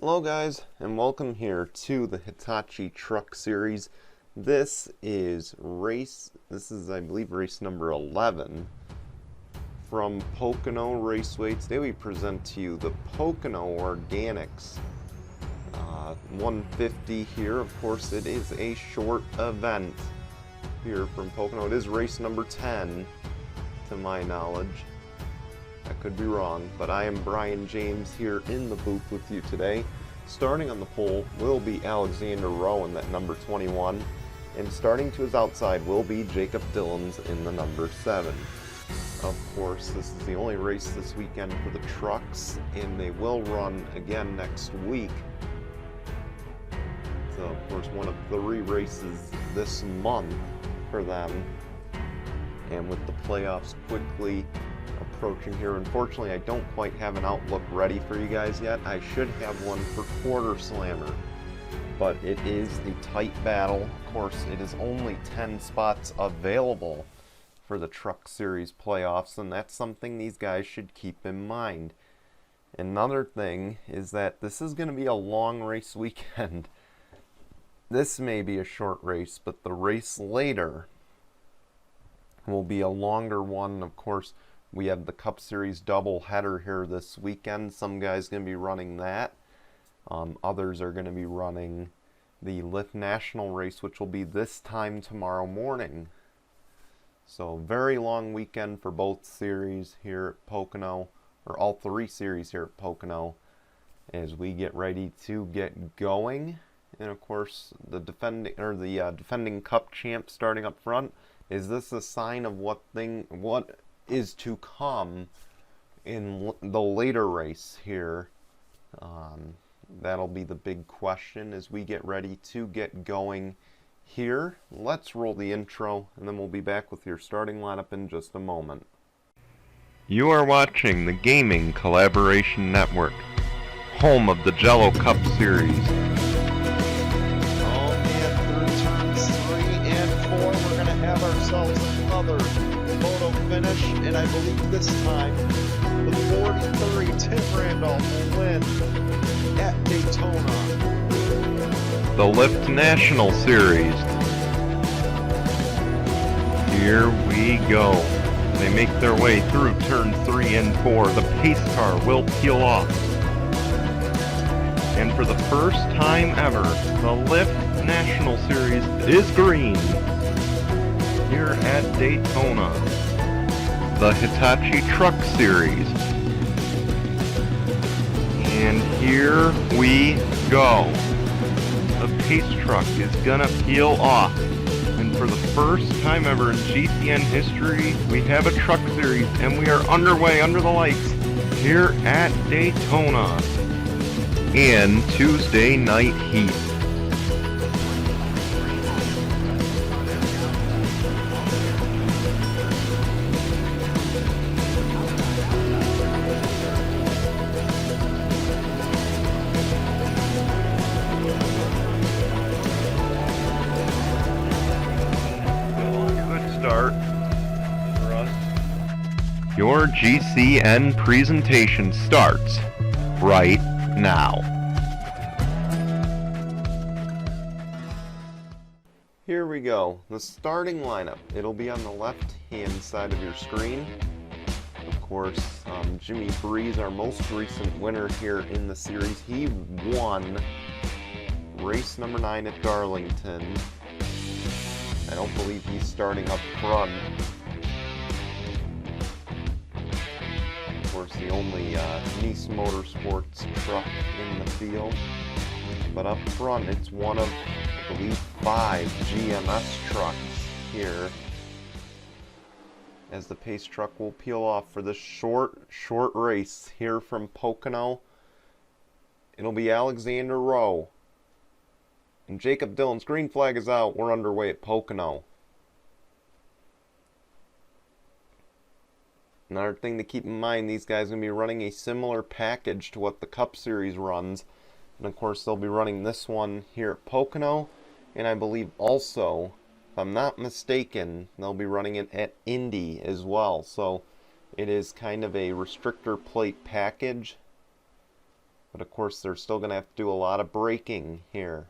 Hello guys, and welcome here to the Hitachi Truck Series. This is I believe race number 11 from Pocono Raceway. Today we present to you the Pocono Organics 150 here. Of course, it is a short event here from Pocono. It is race number 10 to my knowledge. I could be wrong, but I am Brian James here in the booth with you today. Starting on the pole will be Alexander Rowan, that number 21, and starting to his outside will be Jacob Dillons in the number 7. Of course, this is the only race this weekend for the trucks, and they will run again next week. So, of course, one of 3 races this month for them, and with the playoffs quickly approaching here. Unfortunately, I don't quite have an outlook ready for you guys yet. I should have one for Quarter Slammer, but it is a tight battle. Of course, it is only 10 spots available for the Truck Series playoffs, and that's something these guys should keep in mind. Another thing is that this is going to be a long race weekend. This may be a short race, but the race later will be a longer one. Of course, we have the Cup Series double header here this weekend. Some guys going to be running that. Others are going to be running the Lift National race, which will be this time tomorrow morning. So very long weekend for both series here at Pocono, or all 3 series here at Pocono, as we get ready to get going. And of course, the defending Cup champ starting up front. Is this a sign of what is to come in the later race here? That'll be the big question as we get ready to get going here. Let's roll the intro, and then we'll be back with your starting lineup in just a moment. You are watching the Gaming Collaboration Network, home of the Jello Cup Series. Oh man, through turns 3 and 4, we're going to have ourselves another photo finish, and I believe this time the 43 Tim Randolph will win at Daytona. The Lift National Series. Here we go. They make their way through turn 3 and 4. The pace car will peel off. And for the first time ever, the Lift National Series is green here at Daytona. The Hitachi Truck Series. And here we go. The pace truck is gonna peel off. And for the first time ever in GCN history, we have a Truck Series, and we are underway under the lights here at Daytona in Tuesday night heat. Start for us. Your GCN presentation starts right now. Here we go. The starting lineup. It'll be on the left-hand side of your screen. Of course, Jimmy Breeze, our most recent winner here in the series. He won race number 9 at Darlington. I don't believe he's starting up front. Of course, the only Nice Motorsports truck in the field. But up front, it's one of, I believe, 5 GMS trucks here, as the pace truck will peel off for this short race here from Pocono. It'll be Alexander Rowe and Jacob Dillons. Green flag is out. We're underway at Pocono. Another thing to keep in mind, these guys are going to be running a similar package to what the Cup Series runs. And of course, they'll be running this one here at Pocono. And I believe also, if I'm not mistaken, they'll be running it at Indy as well. So it is kind of a restrictor plate package. But of course, they're still going to have to do a lot of braking here.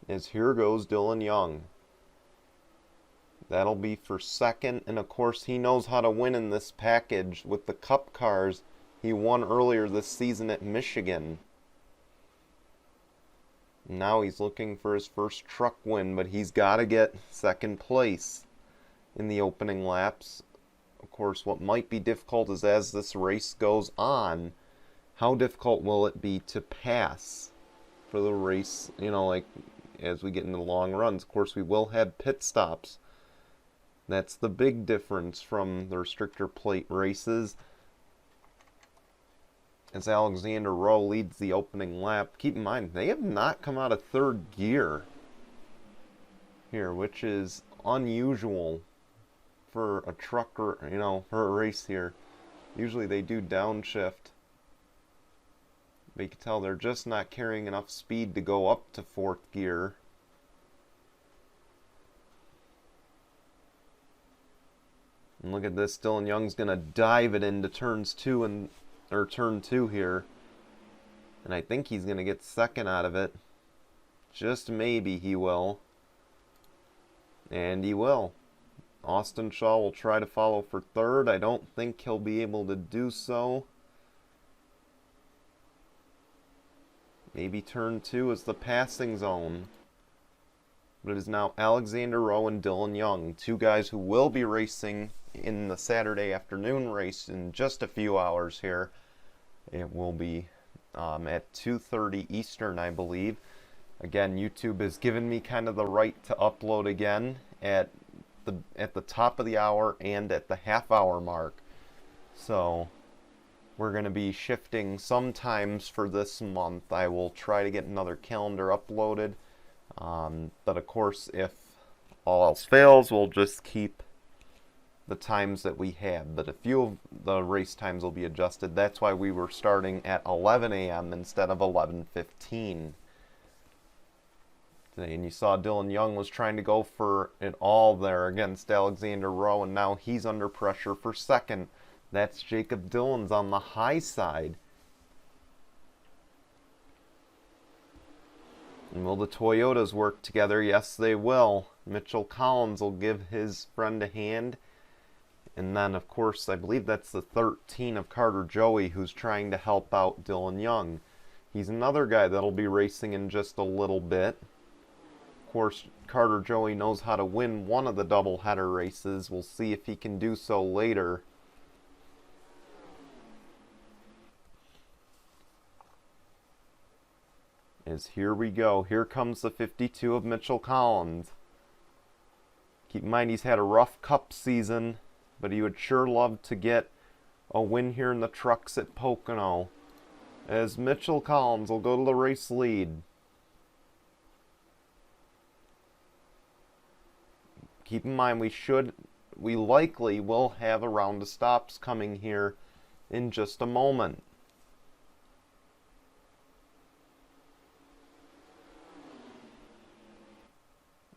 As here goes Dylan Young. That'll be for second, and of course he knows how to win in this package with the Cup cars he won earlier this season at Michigan. Now he's looking for his first truck win, but he's got to get second place in the opening laps. Of course, what might be difficult is as this race goes on, how difficult will it be to pass for the race, you know, like as we get into long runs. Of course, we will have pit stops. That's the big difference from the restrictor plate races. As Alexander Rowe leads the opening lap, keep in mind, they have not come out of third gear here, which is unusual for a trucker, you know, for a race here. Usually they do downshift. But you can tell they're just not carrying enough speed to go up to fourth gear. And look at this, Dylan Young's gonna dive it into turn two here. And I think he's gonna get second out of it. Just maybe he will. And he will. Austin Shaw will try to follow for third. I don't think he'll be able to do so. Maybe turn two is the passing zone. But it is now Alexander Rowe and Dylan Young, two guys who will be racing in the Saturday afternoon race in just a few hours here. It will be at 2:30 Eastern, I believe. Again, YouTube has given me kind of the right to upload again at the top of the hour and at the half-hour mark. So we're going to be shifting sometimes for this month. I will try to get another calendar uploaded. But of course, if all else fails, we'll just keep the times that we have. But a few of the race times will be adjusted. That's why we were starting at 11 a.m. instead of 11:15 today. And you saw Dylan Young was trying to go for it all there against Alexander Rowe, and now he's under pressure for second. That's Jacob Dillon's on the high side. And will the Toyotas work together? Yes, they will. Mitchell Collins will give his friend a hand. And then, of course, I believe that's the 13 of Carter Joey who's trying to help out Dylan Young. He's another guy that'll be racing in just a little bit. Of course, Carter Joey knows how to win one of the doubleheader races. We'll see if he can do so later. As here we go. Here comes the 52 of Mitchell Collins. Keep in mind he's had a rough Cup season, but he would sure love to get a win here in the trucks at Pocono. As Mitchell Collins will go to the race lead. Keep in mind we likely will have a round of stops coming here in just a moment.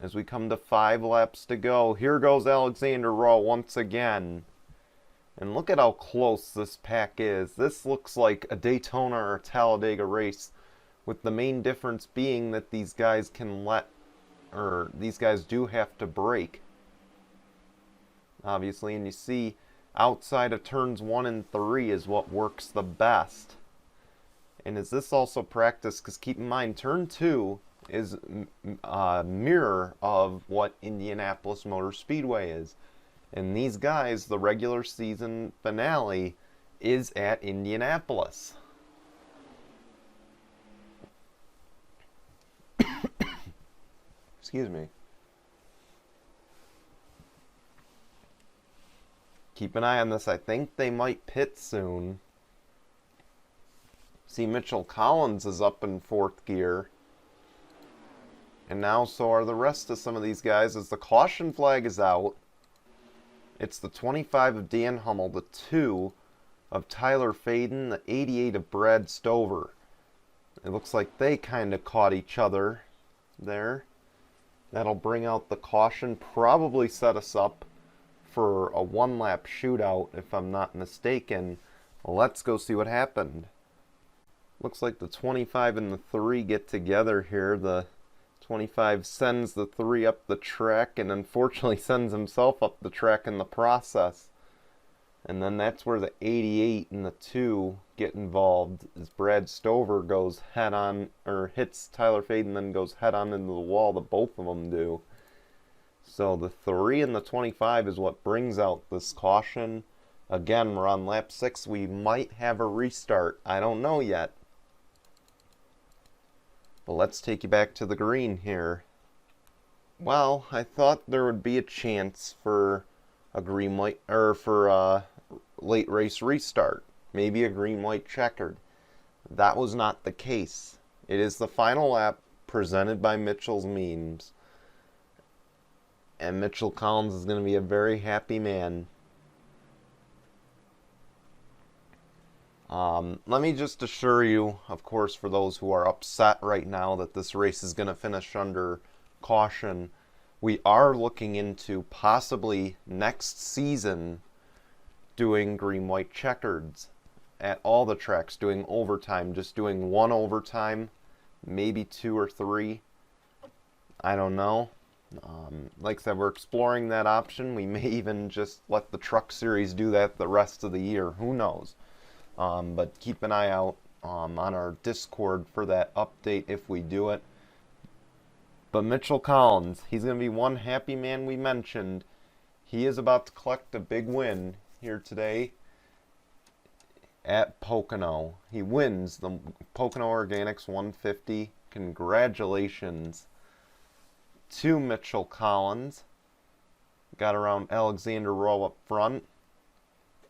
As we come to 5 laps to go, here goes Alexander Rowe once again. And look at how close this pack is. This looks like a Daytona or Talladega race, with the main difference being that these guys these guys do have to brake, obviously. And you see, outside of turns 1 and 3 is what works the best. And is this also practice? Because keep in mind, turn 2 is a mirror of what Indianapolis Motor Speedway is. And these guys, the regular season finale is at Indianapolis. Excuse me. Keep an eye on this. I think they might pit soon. See, Mitchell Collins is up in 4th gear. And now so are the rest of some of these guys as the caution flag is out. It's the 25 of Dan Hummel, the 2 of Tyler Faden, the 88 of Brad Stover. It looks like they kind of caught each other there. That'll bring out the caution, probably set us up for a 1-lap shootout if I'm not mistaken. Let's go see what happened. Looks like the 25 and the 3 get together here. The 25 sends the 3 up the track and unfortunately sends himself up the track in the process. And then that's where the 88 and the 2 get involved, as Brad Stover goes head on, or hits Tyler Fade and then goes head on into the wall. The both of them do. So the 3 and the 25 is what brings out this caution. Again, we're on lap 6. We might have a restart. I don't know yet. But let's take you back to the green here. Well, I thought there would be a chance for a green white, or for a late race restart. Maybe a green white checkered. That was not the case. It is the final lap presented by Mitchell's Memes. And Mitchell Collins is going to be a very happy man. Let me just assure you, of course, for those who are upset right now that this race is going to finish under caution, we are looking into possibly next season doing green-white checkers at all the tracks, doing overtime, just doing 1 overtime, maybe 2 or 3. I don't know. Like I said, we're exploring that option. We may even just let the Truck Series do that the rest of the year. Who knows? But keep an eye out on our Discord for that update if we do it. But Mitchell Collins, he's going to be one happy man we mentioned. He is about to collect a big win here today at Pocono. He wins the Pocono Organics 150. Congratulations to Mitchell Collins. Got around Alexander Rowe up front.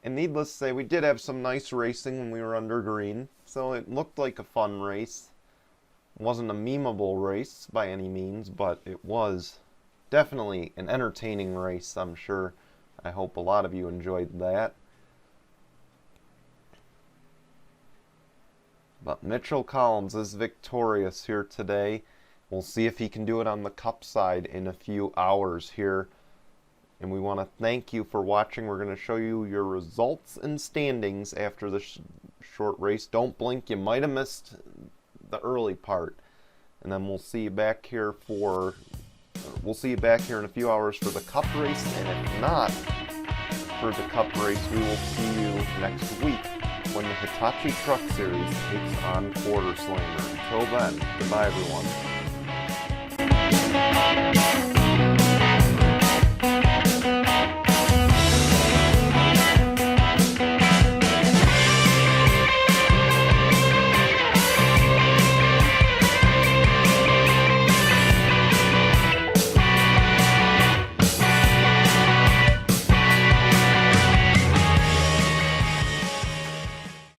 And needless to say, we did have some nice racing when we were under green, so it looked like a fun race. It wasn't a memeable race by any means, but it was definitely an entertaining race, I'm sure. I hope a lot of you enjoyed that. But Mitchell Collins is victorious here today. We'll see if he can do it on the Cup side in a few hours here. And we want to thank you for watching. We're going to show you your results and standings after this short race. Don't blink, you might have missed the early part. And then we'll see you back here for in a few hours for the Cup race. And if not for the Cup race, we will see you next week when the Hitachi Truck Series takes on Quarter Slammer. Until then, goodbye everyone.